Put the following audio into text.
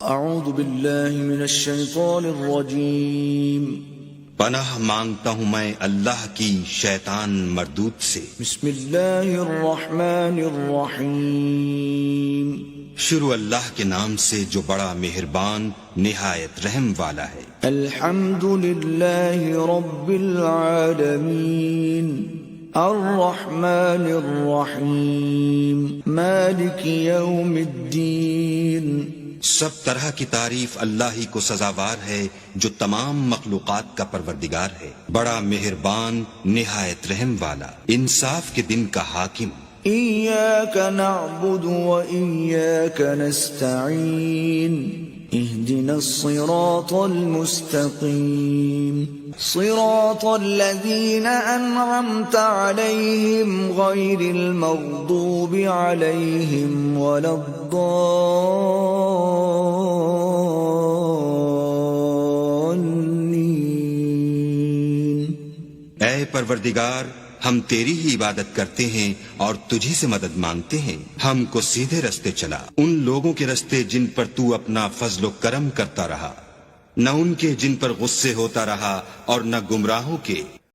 اعوذ باللہ من الشیطان الرجیم پناہ مانگتا ہوں میں اللہ کی شیطان مردود سے۔ بسم اللہ الرحمن الرحیم شروع اللہ کے نام سے جو بڑا مہربان نہایت رحم والا ہے۔ الحمد للہ رب العالمین الرحمن الرحیم مالک یوم الدین۔ سب طرح کی تعریف اللہ ہی کو سزاوار ہے جو تمام مخلوقات کا پروردگار ہے، بڑا مہربان نہایت رحم والا، انصاف کے دن کا حاکم۔ ایاک نعبد و ایاک نستعین اہدنا الصراط المستقیم صراط الذین انعمت علیہم غیر المغضوب علیہم ولا الضالین۔ اے پروردگار، ہم تیری ہی عبادت کرتے ہیں اور تجھی سے مدد مانگتے ہیں، ہم کو سیدھے رستے چلا، ان لوگوں کے رستے جن پر تو اپنا فضل و کرم کرتا رہا، نہ ان کے جن پر غصے ہوتا رہا اور نہ گمراہوں کے